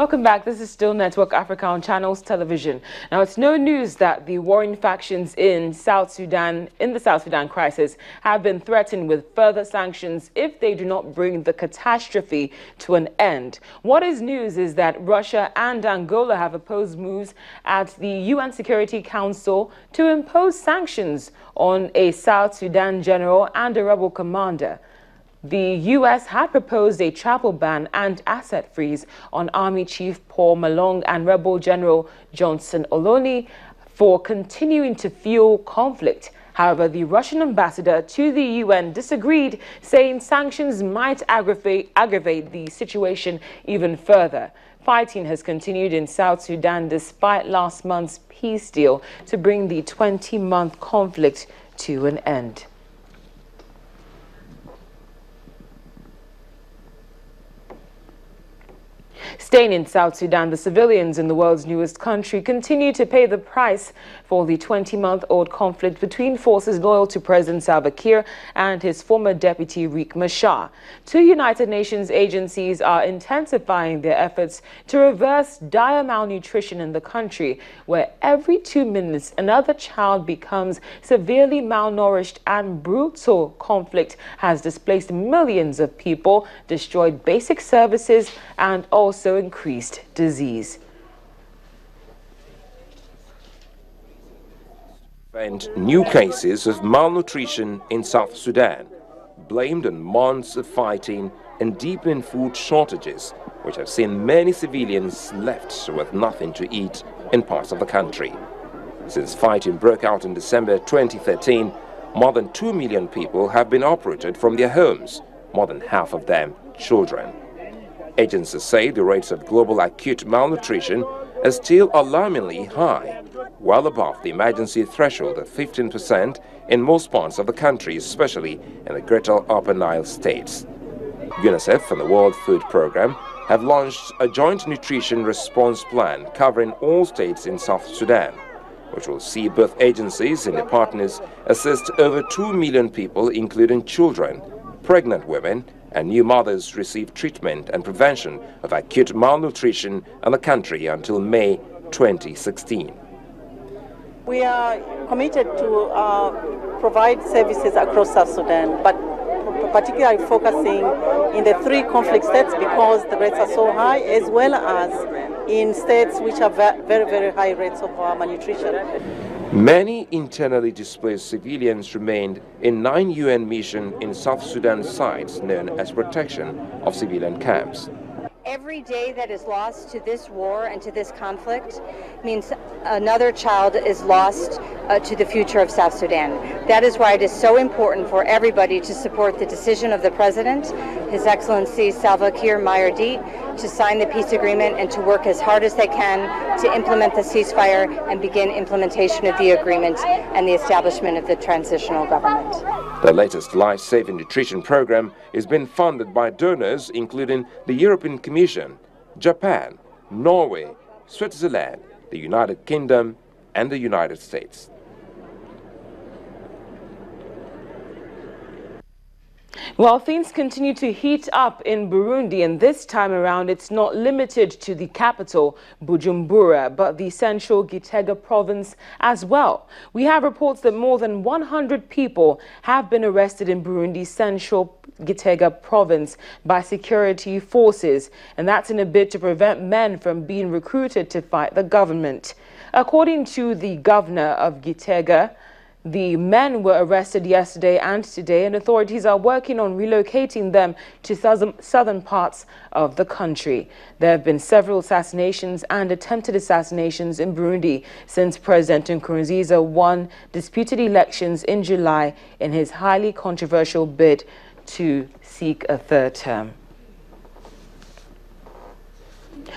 Welcome back. This is still Network Africa on Channels Television. Now, it's no news that the warring factions in the South Sudan crisis have been threatened with further sanctions if they do not bring the catastrophe to an end. What is news is that Russia and Angola have opposed moves at the UN Security Council to impose sanctions on a South Sudan general and a rebel commander. The U.S. had proposed a travel ban and asset freeze on Army Chief Paul Malong and Rebel General Johnson Oloni for continuing to fuel conflict. However, the Russian ambassador to the UN disagreed, saying sanctions might aggravate the situation even further. Fighting has continued in South Sudan despite last month's peace deal to bring the 20-month conflict to an end. Staying in South Sudan, the civilians in the world's newest country continue to pay the price for the 20-month-old conflict between forces loyal to President Salva Kiir and his former deputy Riek Machar. Two United Nations agencies are intensifying their efforts to reverse dire malnutrition in the country, where every 2 minutes another child becomes severely malnourished, and brutal conflict has displaced millions of people, destroyed basic services, and also increased disease. And new cases of malnutrition in South Sudan, blamed on months of fighting and deepening food shortages, which have seen many civilians left with nothing to eat in parts of the country. Since fighting broke out in December 2013, more than 2 million people have been uprooted from their homes, more than half of them children. Agencies say the rates of global acute malnutrition are still alarmingly high, well above the emergency threshold of 15% in most parts of the country, especially in the greater Upper Nile states. UNICEF and the World Food Programme have launched a joint nutrition response plan covering all states in South Sudan, which will see both agencies and their partners assist over 2 million people, including children, pregnant women, and new mothers receive treatment and prevention of acute malnutrition in the country until May 2016. We are committed to provide services across South Sudan, but particularly focusing in the 3 conflict states because the rates are so high, as well as in states which have very, very high rates of malnutrition. Many internally displaced civilians remained in 9 UN missions in South Sudan sites known as protection of civilian camps. Every day that is lost to this war and to this conflict means another child is lost to the future of South Sudan. That is why it is so important for everybody to support the decision of the President, His Excellency Salva Kiir Mayardit, to sign the peace agreement and to work as hard as they can to implement the ceasefire and begin implementation of the agreement and the establishment of the transitional government. The latest life-saving nutrition program is being funded by donors including the European Commission, Japan, Norway, Switzerland, the United Kingdom, and the United States. Well, things continue to heat up in Burundi, and this time around it's not limited to the capital, Bujumbura, but the central Gitega province as well. We have reports that more than 100 people have been arrested in Burundi's central Gitega province by security forces, and that's in a bid to prevent men from being recruited to fight the government. According to the governor of Gitega, the men were arrested yesterday and today, and authorities are working on relocating them to southern parts of the country. There have been several assassinations and attempted assassinations in Burundi since President Nkurunziza won disputed elections in July in his highly controversial bid to seek a 3rd term.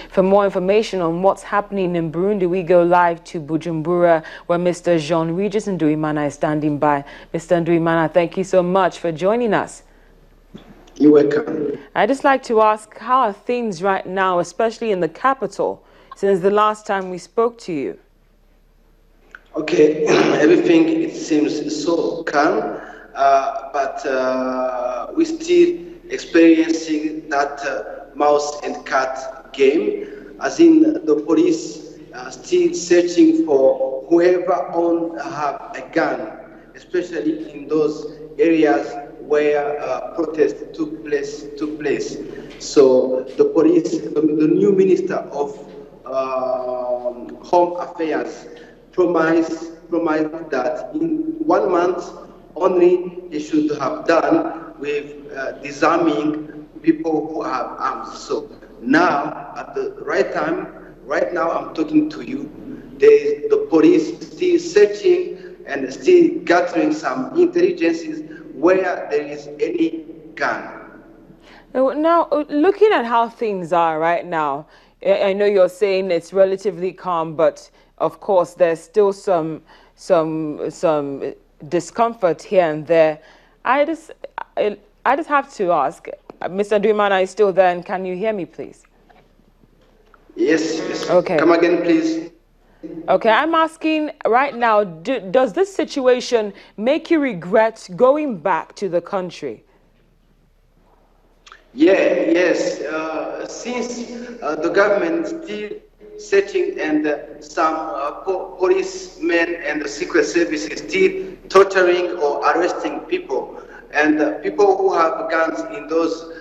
For more information on what's happening in Burundi, we go live to Bujumbura, where Mr. Jean-Regis Nduimana is standing by. Mr. Nduimana, thank you so much for joining us. You're welcome. I'd just like to ask, how are things right now, especially in the capital, since the last time we spoke to you? Okay, everything, it seems so calm, but we're still experiencing that mouse and cat game. as in the police still searching for whoever have a gun, especially in those areas where protests took place. So the police, the new Minister of Home Affairs promised that in 1 month only they should have done with disarming people who have arms. So now, at the right time, right now I'm talking to you, the police still searching and still gathering some intelligences where there is any gun. Now, looking at how things are right now, I know you're saying it's relatively calm, but of course there's still some discomfort here and there. I just have to ask, Mr. Nduimana is still there, and can you hear me, please? Yes, yes. Okay. Come again, please. Okay, I'm asking right now, does this situation make you regret going back to the country? Yes. Since the government still searching and some policemen and the secret services still torturing or arresting people, and people who have guns in those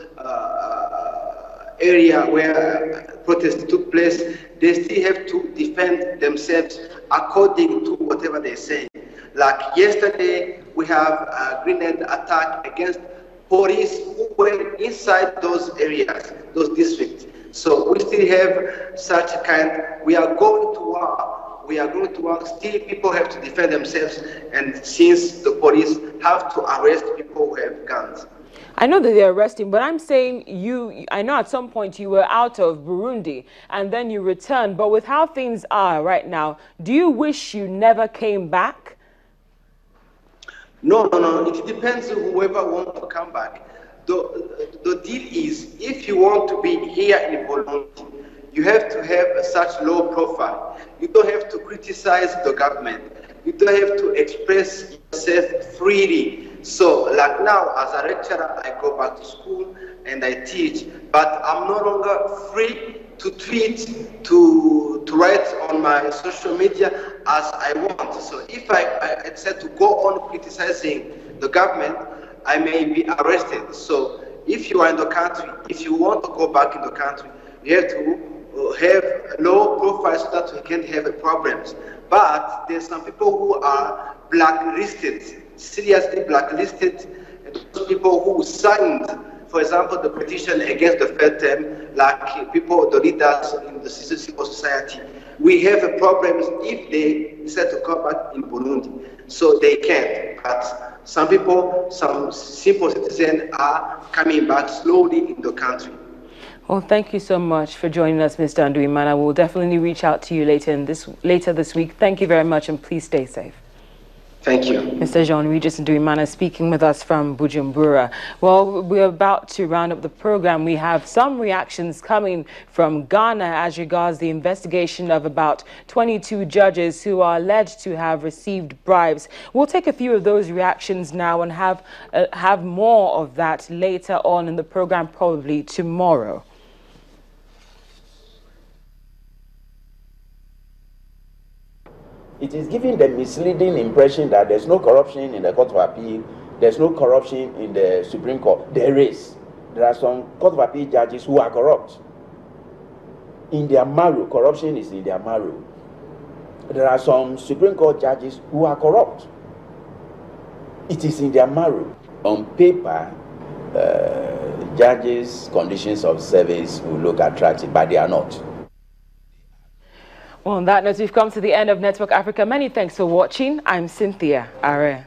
area where protests took place, they still have to defend themselves according to whatever they say. Like yesterday, we have a grenade attack against police who were inside those areas, those districts. So we still have such a kind, we are going to war. Still people have to defend themselves, and since the police have to arrest people who have guns. I know that they're arresting, but I'm saying I know at some point you were out of Burundi and then you returned, but with how things are right now, do you wish you never came back? No. It depends on whoever wants to come back. The deal is, if you want to be here in Burundi, you have to have such low profile. You don't have to criticize the government. You don't have to express yourself freely. So, like now, as a lecturer, I go back to school and I teach, but I'm no longer free to tweet, to write on my social media as I want. So if I decide to go on criticizing the government, I may be arrested. So if you are in the country, if you want to go back in the country, you have to have low profile so that we can't have problems. But there's some people who are blacklisted, seriously blacklisted, and those people who signed, for example, the petition against the third term, like people, the leaders in the civil society. We have problems if they decide to come back in Burundi. So they can't. But some people, some simple citizens are coming back slowly in the country. Well, thank you so much for joining us, Mr. Nduimana. We'll definitely reach out to you later this week. Thank you very much, and please stay safe. Thank you. Mr. Jean-Regis Nduimana speaking with us from Bujumbura. Well, we're about to round up the program. We have some reactions coming from Ghana as regards the investigation of about 22 judges who are alleged to have received bribes. We'll take a few of those reactions now and have more of that later on in the program, probably tomorrow. It is giving the misleading impression that there's no corruption in the Court of Appeal, there's no corruption in the Supreme Court. There is. There are some Court of Appeal judges who are corrupt. In their marrow, corruption is in their marrow. There are some Supreme Court judges who are corrupt. It is in their marrow. On paper, judges' conditions of service will look attractive, but they are not. Well, on that note, we've come to the end of Network Africa. Many thanks for watching. I'm Cynthia Are.